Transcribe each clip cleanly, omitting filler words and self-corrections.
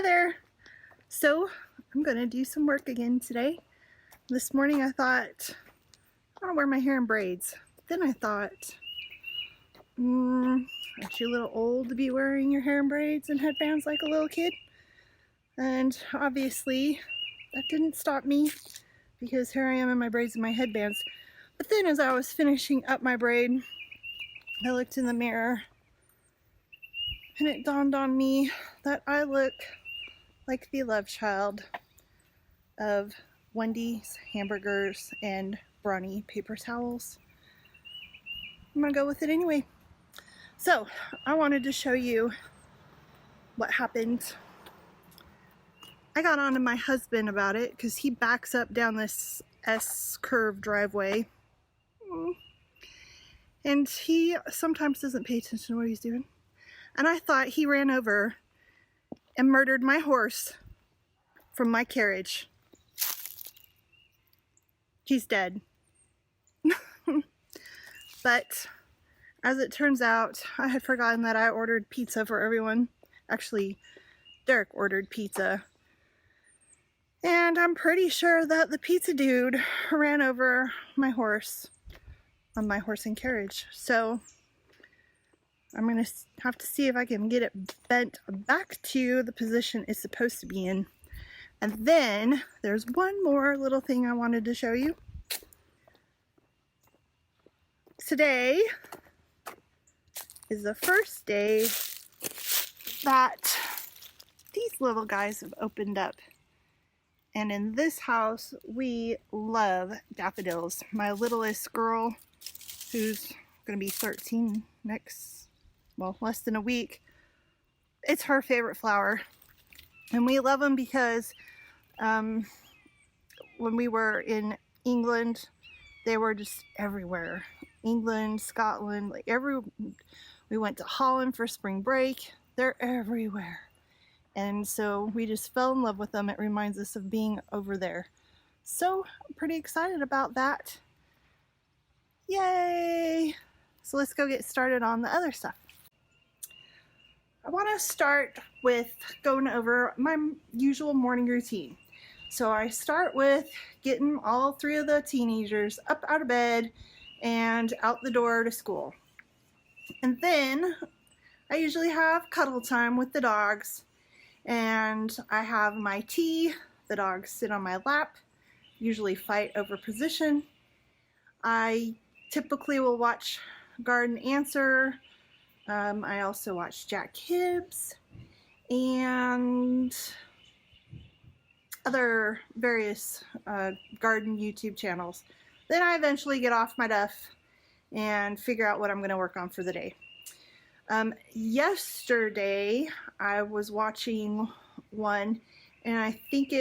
there. So I'm gonna do some work again today. This morning I thought I don't wear my hair in braids. Then I thought, aren't you a little old to be wearing your hair in braids and headbands like a little kid? And obviously that didn't stop me, because here I am in my braids and my headbands. But then as I was finishing up my braid, I looked in the mirror and it dawned on me that I look like the love child of Wendy's hamburgers and Brawny paper towels. I'm gonna go with it anyway. So I wanted to show you what happened. I got on to my husband about it because he backs up down this S-curve driveway. And he sometimes doesn't pay attention to what he's doing. And I thought he ran over and murdered my horse from my carriage. He's dead. But as it turns out, I had forgotten that I ordered pizza for everyone. Actually, Derek ordered pizza. And I'm pretty sure that the pizza dude ran over my horse on my horse and carriage. So I'm gonna have to see if I can get it bent back to the position it's supposed to be in. And then there's one more little thing I wanted to show you. Today is the first day that these little guys have opened up. And in this house, we love daffodils. My littlest girl, who's gonna be 13 next, well, less than a week, it's her favorite flower. And we love them because when we were in England, they were just everywhere. England, Scotland, like we went to Holland for spring break. They're everywhere. And so we just fell in love with them. It reminds us of being over there. So I'm pretty excited about that. Yay! So let's go get started on the other stuff. I want to start with going over my usual morning routine. So I start with getting all three of the teenagers up out of bed and out the door to school. And then I usually have cuddle time with the dogs, and I have my tea. The dogs sit on my lap, usually fight over position. I typically will watch Garden Answer. I also watch Jack Hibbs and other various garden YouTube channels. Then I eventually get off my duff and figure out what I'm going to work on for the day. Yesterday I was watching one, and I think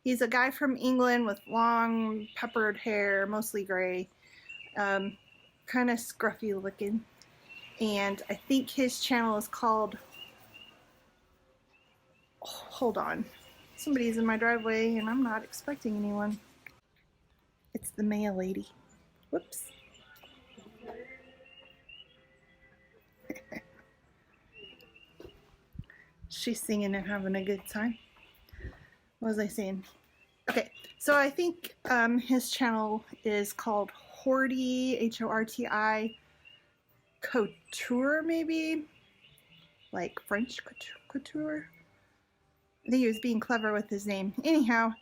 he's a guy from England with long peppered hair, mostly gray, kind of scruffy looking, and I think his channel is called, hold on, somebody's in my driveway and I'm not expecting anyone. It's the mail lady. Whoops. She's singing and having a good time. What was I saying? Okay, so I think his channel is called Horty, H-O-R-T-I, Couture, maybe? Like French couture? I think he was being clever with his name. Anyhow,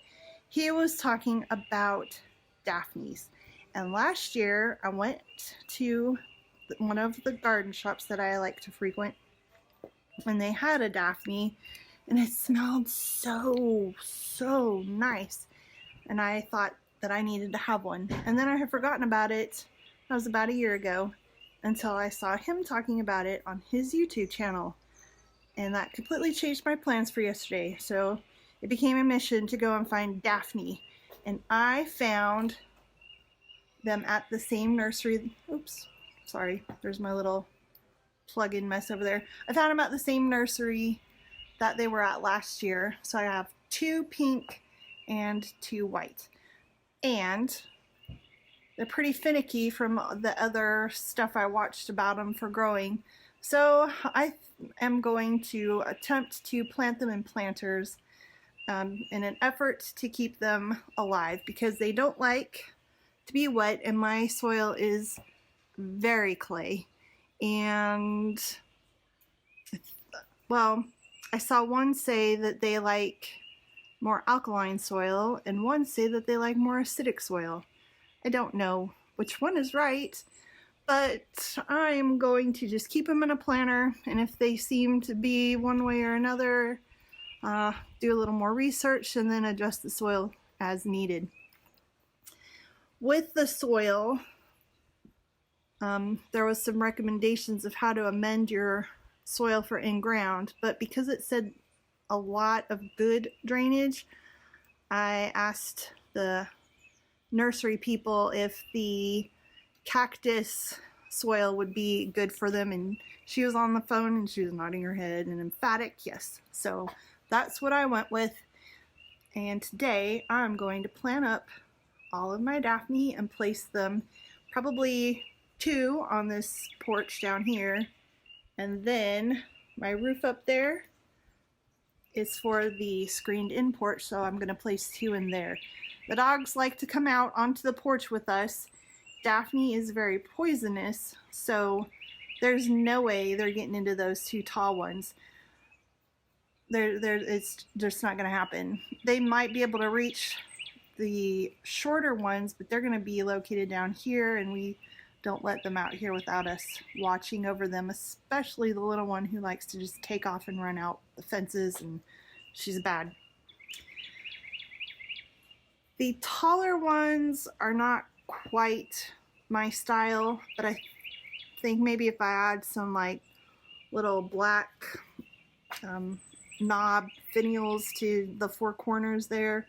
he was talking about Daphne's. And last year, I went to one of the garden shops that I like to frequent, and they had a Daphne, and it smelled so nice. And I thought that I needed to have one. And then I had forgotten about it. That was about a year ago, until I saw him talking about it on his YouTube channel. And that completely changed my plans for yesterday. So it became a mission to go and find Daphne. And I found them at the same nursery. Oops, sorry. There's my little plug-in mess over there. I found them at the same nursery that they were at last year. So I have 2 pink and 2 white. And they're pretty finicky from the other stuff I watched about them for growing. So I am going to attempt to plant them in planters in an effort to keep them alive because they don't like to be wet, and my soil is very clay. And well, I saw one say that they like more alkaline soil and one say that they like more acidic soil. I don't know which one is right, but I'm going to just keep them in a planter, and if they seem to be one way or another, do a little more research and then adjust the soil as needed. With the soil, there was some recommendations of how to amend your soil for in-ground, but because it said a lot of good drainage, I asked the nursery people if the cactus soil would be good for them, and she was on the phone and she was nodding her head, an emphatic yes. So that's what I went with, and today I'm going to plant up all of my Daphne and place them, probably 2 on this porch down here, and then my roof up there is for the screened in porch, so I'm going to place 2 in there. The dogs like to come out onto the porch with us. Daphne is very poisonous, so there's no way they're getting into those 2 tall ones. It's just not going to happen. They might be able to reach the shorter ones, but they're going to be located down here, and we don't let them out here without us watching over them, especially the little one who likes to just take off and run out the fences, and she's bad. The taller ones are not quite my style, but I think maybe if I add some like little black knob finials to the 4 corners there,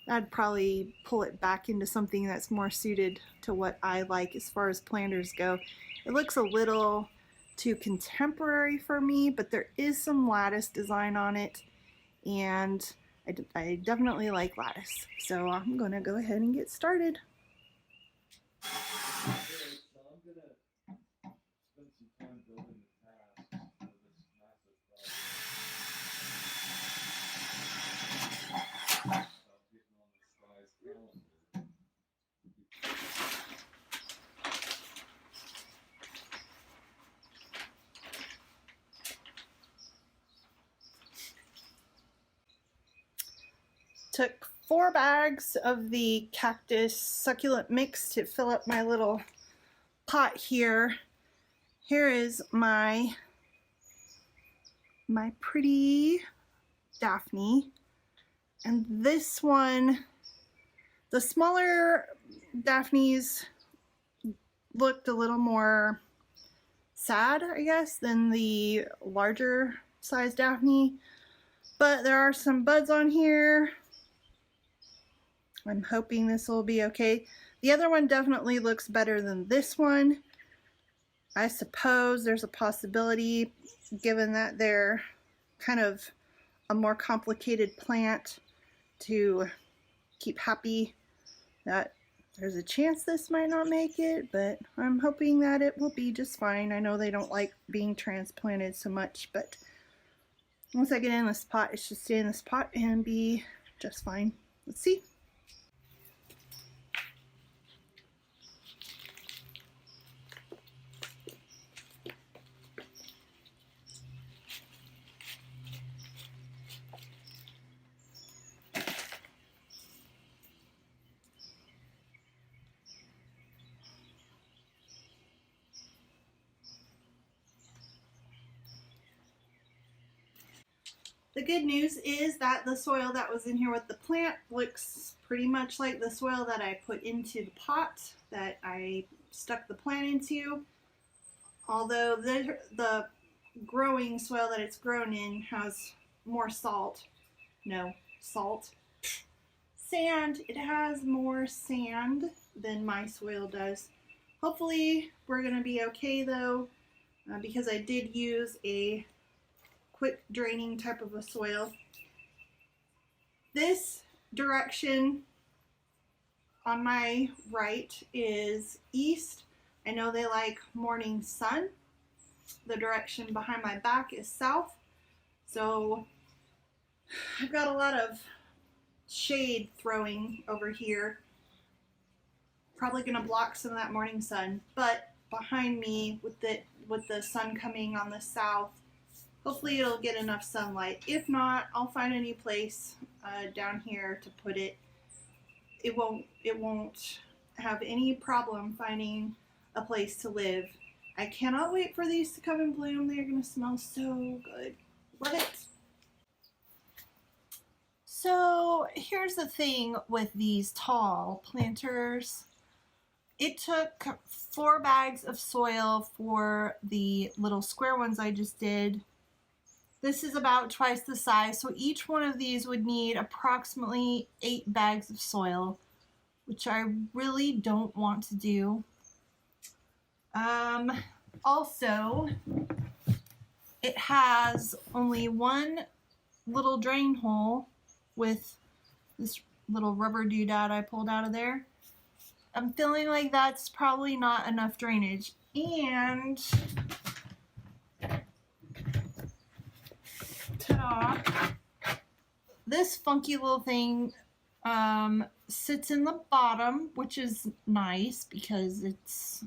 I'd probably pull it back into something that's more suited to what I like as far as planters go. It looks a little too contemporary for me, but there is some lattice design on it, and I definitely like lattice. So I'm going to go ahead and get started. Took 4 bags of the cactus succulent mix to fill up my little pot here. Here is my pretty Daphne, and this one, the smaller Daphnes looked a little more sad, I guess, than the larger size Daphne, but there are some buds on here. I'm hoping this will be okay. The other one definitely looks better than this one. I suppose there's a possibility, given that they're kind of a more complicated plant to keep happy, that there's a chance this might not make it, but I'm hoping that it will be just fine. I know they don't like being transplanted so much, but once I get in this pot, it should stay in this pot and be just fine. Let's see. The good news is that the soil that was in here with the plant looks pretty much like the soil that I put into the pot that I stuck the plant into. Although the growing soil that it's grown in has more salt. No, salt. Sand. It has more sand than my soil does. Hopefully we're going to be okay though, because I did use a quick draining type of a soil. This direction on my right is east. I know they like morning sun, the direction behind my back is south. So I've got a lot of shade throwing over here. Probably gonna block some of that morning sun, but behind me with the sun coming on the south, hopefully it'll get enough sunlight. If not, I'll find a new place down here to put it. It won't have any problem finding a place to live. I cannot wait for these to come and bloom. They're gonna smell so good. Love it. So here's the thing with these tall planters. It took 4 bags of soil for the little square ones I just did. This is about twice the size, so each one of these would need approximately 8 bags of soil, which I really don't want to do. Also, it has only one little drain hole with this little rubber doodad I pulled out of there. I'm feeling like that's probably not enough drainage. And ta-da, this funky little thing sits in the bottom, which is nice because it's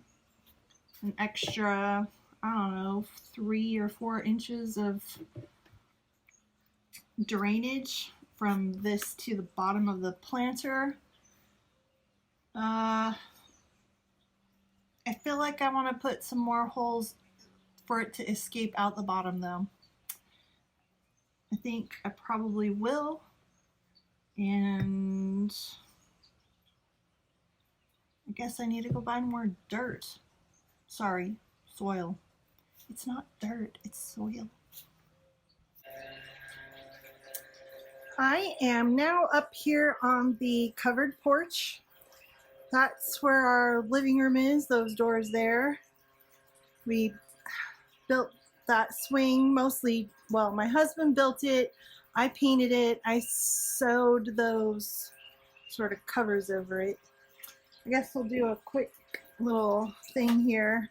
an extra, I don't know, 3 or 4 inches of drainage from this to the bottom of the planter. I feel like I want to put some more holes for it to escape out the bottom though. I think I probably will. And I guess I need to go buy more dirt. Sorry, soil. It's not dirt, it's soil. I am now up here on the covered porch. That's where our living room is, those doors there. We built that swing mostly, well, my husband built it, I painted it, I sewed those sort of covers over it. I guess we'll do a quick little thing here.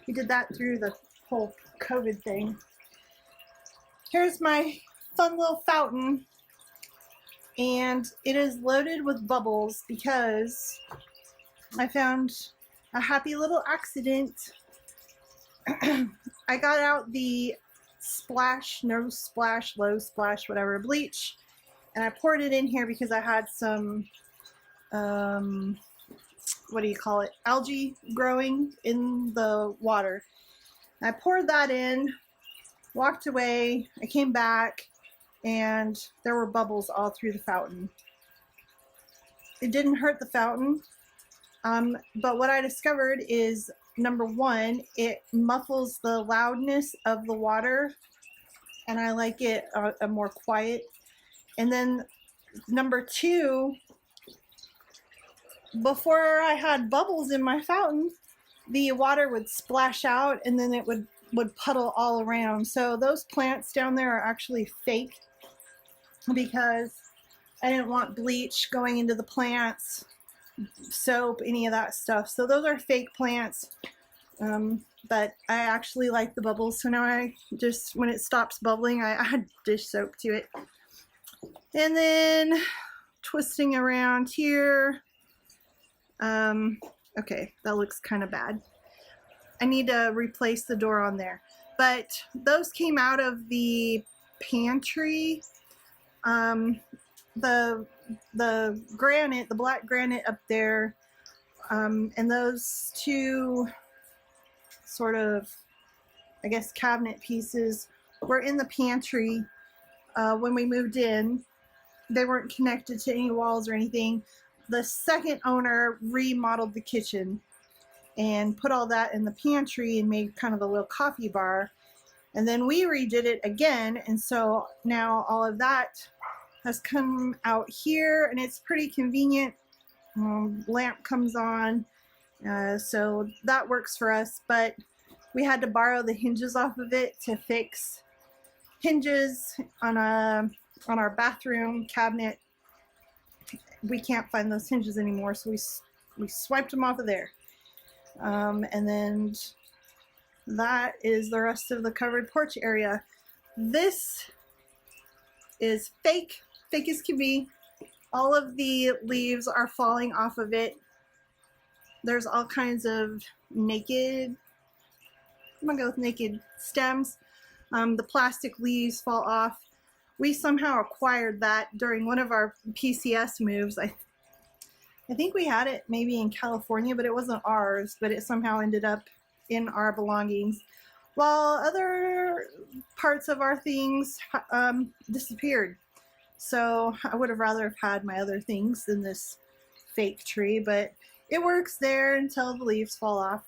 We did that through the whole COVID thing. Here's my fun little fountain. And it is loaded with bubbles because I found a happy little accident. I got out the splash, no splash, low splash, whatever, bleach, and I poured it in here because I had some, what do you call it, algae growing in the water. I poured that in, walked away, I came back, and there were bubbles all through the fountain. It didn't hurt the fountain, but what I discovered is, number one, it muffles the loudness of the water, and I like it a more quiet. And then number two, before I had bubbles in my fountain, the water would splash out and then it would puddle all around. So those plants down there are actually fake, because I didn't want bleach going into the plants, soap, any of that stuff. So those are fake plants, but I actually like the bubbles. So now I just, when it stops bubbling, I add dish soap to it. And then twisting around here. Okay, that looks kind of bad. I need to replace the door on there. But those came out of the pantry. The granite, the black granite up there, and those two sort of, I guess, cabinet pieces were in the pantry when we moved in. They weren't connected to any walls or anything. The second owner remodeled the kitchen and put all that in the pantry and made kind of a little coffee bar. And then we redid it again, and so now all of that has come out here, and it's pretty convenient. Lamp comes on, so that works for us, but we had to borrow the hinges off of it to fix hinges on our bathroom cabinet. We can't find those hinges anymore, so we swiped them off of there. And then that is the rest of the covered porch area. This is fake as can be. All of the leaves are falling off of it. There's all kinds of naked, I'm gonna go with naked stems. The plastic leaves fall off. We somehow acquired that during one of our PCS moves. I think we had it maybe in California, but it wasn't ours, but it somehow ended up in our belongings. While other parts of our things disappeared. So I would have rather have had my other things than this fake tree, but it works there until the leaves fall off.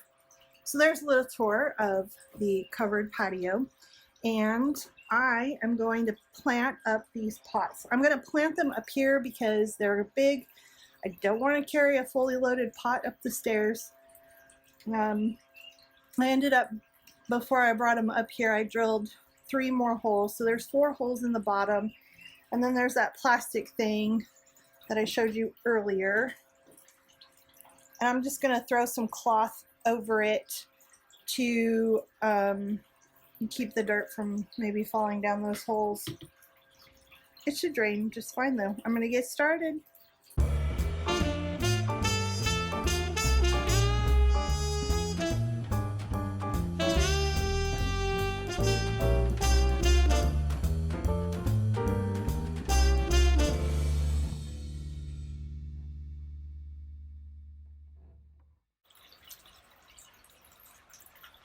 So there's a little tour of the covered patio, and I am going to plant up these pots. I'm going to plant them up here because they're big. I don't want to carry a fully loaded pot up the stairs. I ended up, before I brought them up here, I drilled 3 more holes. So there's 4 holes in the bottom. And then there's that plastic thing that I showed you earlier. And I'm just going to throw some cloth over it to keep the dirt from maybe falling down those holes. It should drain just fine though. I'm going to get started.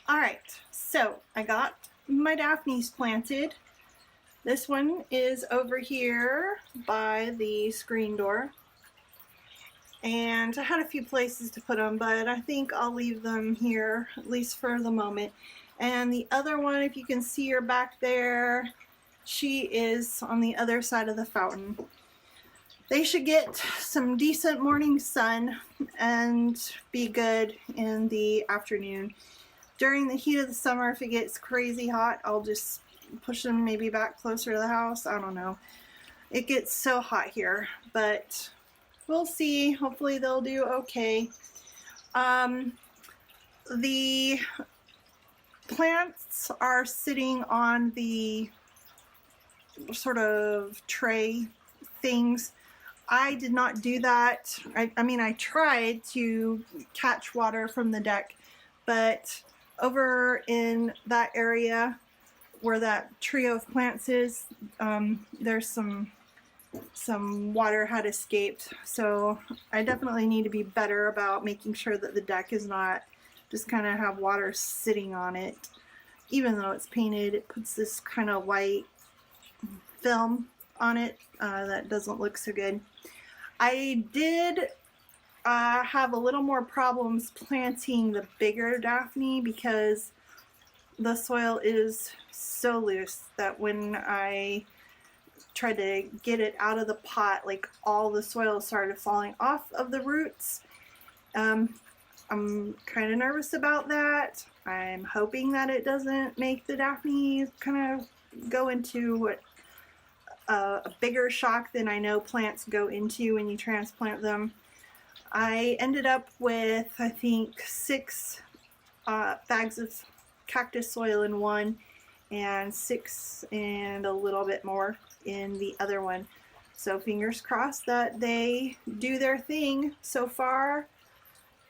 Alright, so I got my Daphnes planted. This one is over here by the screen door. And I had a few places to put them, but I think I'll leave them here, at least for the moment. And the other one, if you can see her back there, she is on the other side of the fountain. They should get some decent morning sun and be good in the afternoon. During the heat of the summer, if it gets crazy hot, I'll just push them maybe back closer to the house. I don't know. It gets so hot here, but we'll see. Hopefully they'll do okay. The plants are sitting on the sort of tray things. I did not do that. I mean, I tried to catch water from the deck, but over in that area where that trio of plants is, there's some water had escaped. So I definitely need to be better about making sure that the deck is not just kind of have water sitting on it. Even though it's painted, it puts this kind of white film on it that doesn't look so good. I did have a little more problems planting the bigger Daphne because the soil is so loose that when I tried to get it out of the pot, like all the soil started falling off of the roots. I'm kind of nervous about that. I'm hoping that it doesn't make the Daphne kind of go into a bigger shock than I know plants go into when you transplant them. I ended up with, I think, 6 bags of cactus soil in one and 6 and a little bit more in the other one. So fingers crossed that they do their thing. So far,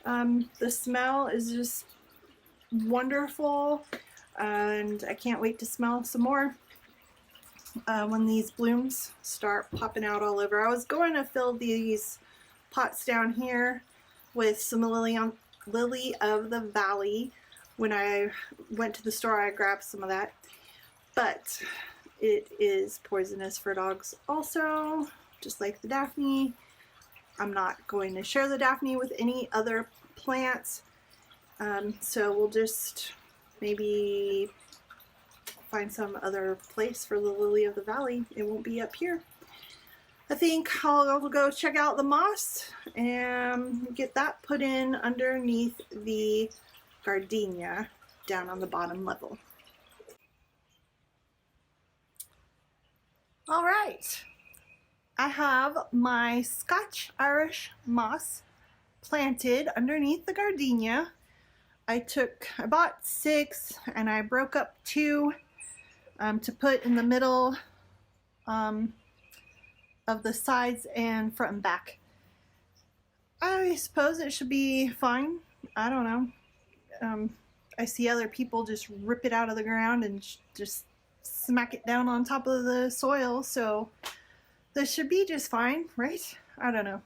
the smell is just wonderful, and I can't wait to smell some more when these blooms start popping out all over. I was going to fill these pots down here with some lily of the valley. When I went to the store, I grabbed some of that, but it is poisonous for dogs also, just like the Daphne. I'm not going to share the Daphne with any other plants, so we'll just maybe find some other place for the lily of the valley. It won't be up here. I think I'll go check out the moss and get that put in underneath the gardenia down on the bottom level. All right, I have my Scotch Irish moss planted underneath the gardenia. I bought 6 and I broke up 2 to put in the middle of the sides and front and back. I suppose it should be fine. I don't know. I see other people just rip it out of the ground and just smack it down on top of the soil, so this should be just fine, right? I don't know.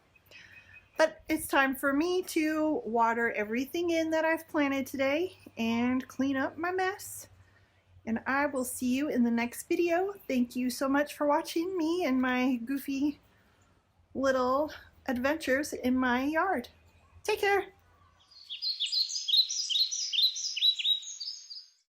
But it's time for me to water everything in that I've planted today and clean up my mess. And I will see you in the next video. Thank you so much for watching me and my goofy little adventures in my yard. Take care.